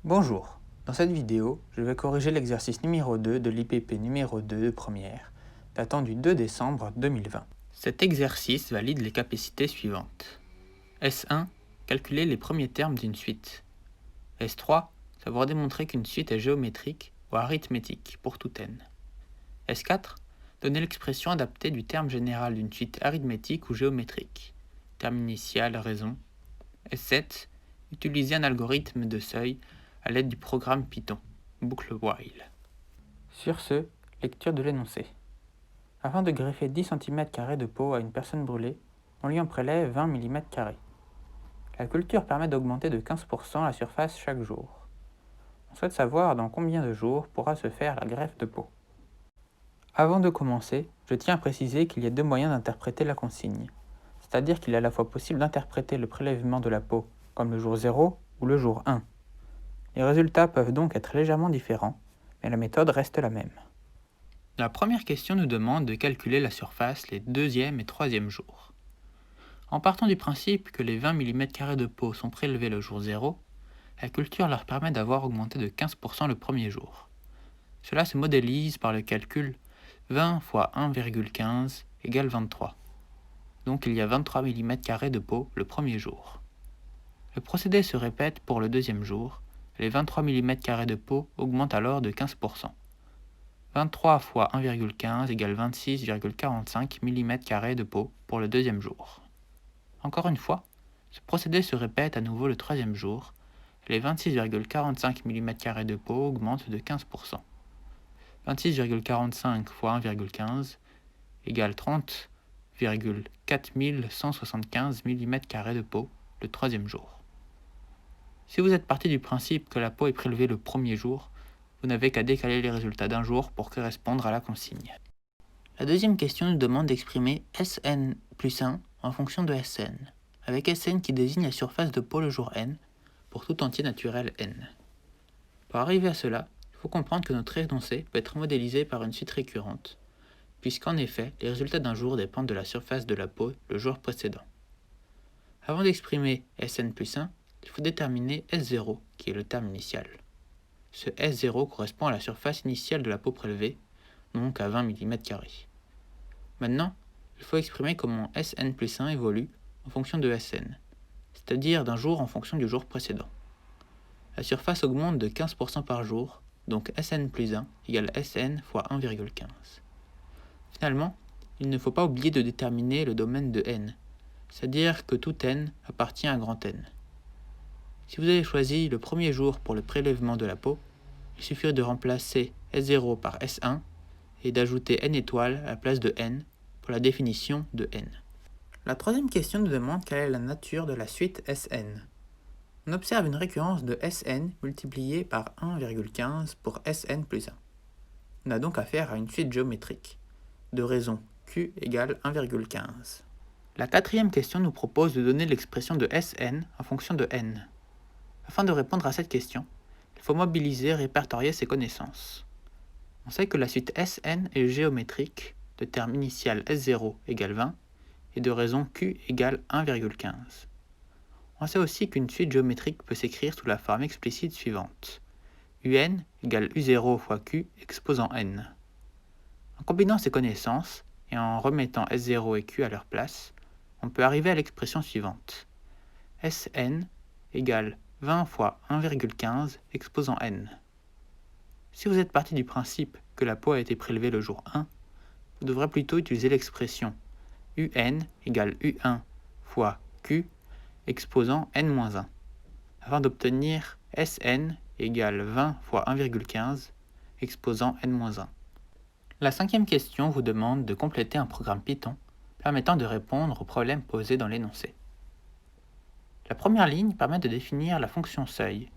Bonjour, dans cette vidéo, je vais corriger l'exercice numéro 2 de l'IPP numéro 2 de première, datant du 2 décembre 2020. Cet exercice valide les capacités suivantes. S1, calculer les premiers termes d'une suite. S3, savoir démontrer qu'une suite est géométrique ou arithmétique pour tout n. S4, donner l'expression adaptée du terme général d'une suite arithmétique ou géométrique. Terme initial, raison. S7, utiliser un algorithme de seuil à l'aide du programme Python, boucle while. Sur ce, lecture de l'énoncé. Afin de greffer 10 cm² de peau à une personne brûlée, on lui en prélève 20 mm². La culture permet d'augmenter de 15% la surface chaque jour. On souhaite savoir dans combien de jours pourra se faire la greffe de peau. Avant de commencer, je tiens à préciser qu'il y a deux moyens d'interpréter la consigne. C'est-à-dire qu'il est à la fois possible d'interpréter le prélèvement de la peau comme le jour 0 ou le jour 1. Les résultats peuvent donc être légèrement différents, mais la méthode reste la même. La première question nous demande de calculer la surface les deuxième et troisième jours. En partant du principe que les 20 mm² de peau sont prélevés le jour 0, la culture leur permet d'avoir augmenté de 15% le premier jour. Cela se modélise par le calcul 20 fois 1,15 égale 23. Donc il y a 23 mm² de peau le premier jour. Le procédé se répète pour le deuxième jour. Les 23 mm² de peau augmentent alors de 15%. 23 fois 1,15 égale 26,45 mm² de peau pour le deuxième jour. Encore une fois, ce procédé se répète à nouveau le troisième jour. Les 26,45 mm² de peau augmentent de 15%. 26,45 fois 1,15 égale 30,4175 mm² de peau le troisième jour. Si vous êtes parti du principe que la peau est prélevée le premier jour, vous n'avez qu'à décaler les résultats d'un jour pour correspondre à la consigne. La deuxième question nous demande d'exprimer Sn plus 1 en fonction de Sn, avec Sn qui désigne la surface de peau le jour n pour tout entier naturel n. Pour arriver à cela, il faut comprendre que notre énoncé peut être modélisé par une suite récurrente, puisqu'en effet, les résultats d'un jour dépendent de la surface de la peau le jour précédent. Avant d'exprimer Sn plus 1, il faut déterminer S0, qui est le terme initial. Ce S0 correspond à la surface initiale de la peau prélevée, donc à 20 mm². Maintenant, il faut exprimer comment Sn plus 1 évolue en fonction de Sn, c'est-à-dire d'un jour en fonction du jour précédent. La surface augmente de 15% par jour, donc Sn plus 1 égale Sn fois 1,15. Finalement, il ne faut pas oublier de déterminer le domaine de n, c'est-à-dire que tout n appartient à grand N. Si vous avez choisi le premier jour pour le prélèvement de la peau, il suffit de remplacer S0 par S1 et d'ajouter n étoiles à la place de n pour la définition de n. La troisième question nous demande quelle est la nature de la suite Sn. On observe une récurrence de Sn multipliée par 1,15 pour Sn plus 1. On a donc affaire à une suite géométrique, de raison Q égale 1,15. La quatrième question nous propose de donner l'expression de Sn en fonction de n. Afin de répondre à cette question, il faut mobiliser et répertorier ses connaissances. On sait que la suite Sn est géométrique de terme initial S0 égale 20 et de raison Q égale 1,15. On sait aussi qu'une suite géométrique peut s'écrire sous la forme explicite suivante. Un égale U0 fois Q exposant n. En combinant ces connaissances et en remettant S0 et Q à leur place, on peut arriver à l'expression suivante. Sn égale 20 fois 1,15 exposant n. Si vous êtes parti du principe que la peau a été prélevée le jour 1, vous devrez plutôt utiliser l'expression Un égale U1 fois Q exposant n-1, afin d'obtenir Sn égale 20 fois 1,15 exposant n-1. La cinquième question vous demande de compléter un programme Python permettant de répondre aux problèmes posés dans l'énoncé. La première ligne permet de définir la fonction seuil,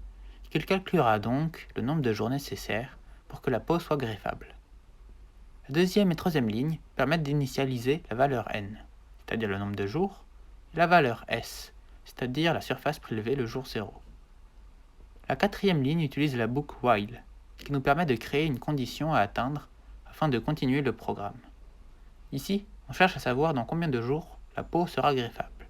qui calculera donc le nombre de jours nécessaires pour que la peau soit greffable. La deuxième et troisième ligne permettent d'initialiser la valeur n, c'est-à-dire le nombre de jours, et la valeur s, c'est-à-dire la surface prélevée le jour 0. La quatrième ligne utilise la boucle while, qui nous permet de créer une condition à atteindre afin de continuer le programme. Ici, on cherche à savoir dans combien de jours la peau sera greffable.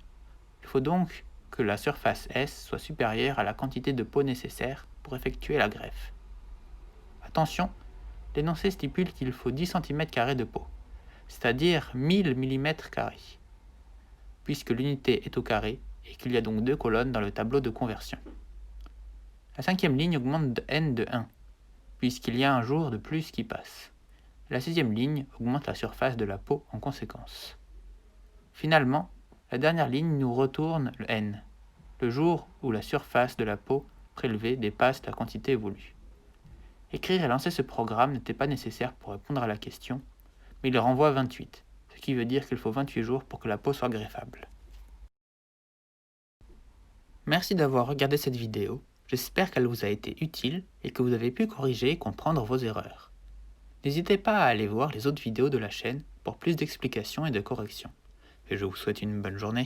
Il faut donc que la surface S soit supérieure à la quantité de peau nécessaire pour effectuer la greffe. Attention, l'énoncé stipule qu'il faut 10 cm² de peau, c'est-à-dire 1000 mm², puisque l'unité est au carré et qu'il y a donc 2 colonnes dans le tableau de conversion. La 5e ligne augmente de n de 1, puisqu'il y a un jour de plus qui passe. La 6e ligne augmente la surface de la peau en conséquence. Finalement, la dernière ligne nous retourne le n, le jour où la surface de la peau prélevée dépasse la quantité voulue. Écrire et lancer ce programme n'était pas nécessaire pour répondre à la question, mais il renvoie à 28, ce qui veut dire qu'il faut 28 jours pour que la peau soit greffable. Merci d'avoir regardé cette vidéo, j'espère qu'elle vous a été utile et que vous avez pu corriger et comprendre vos erreurs. N'hésitez pas à aller voir les autres vidéos de la chaîne pour plus d'explications et de corrections. Et je vous souhaite une bonne journée.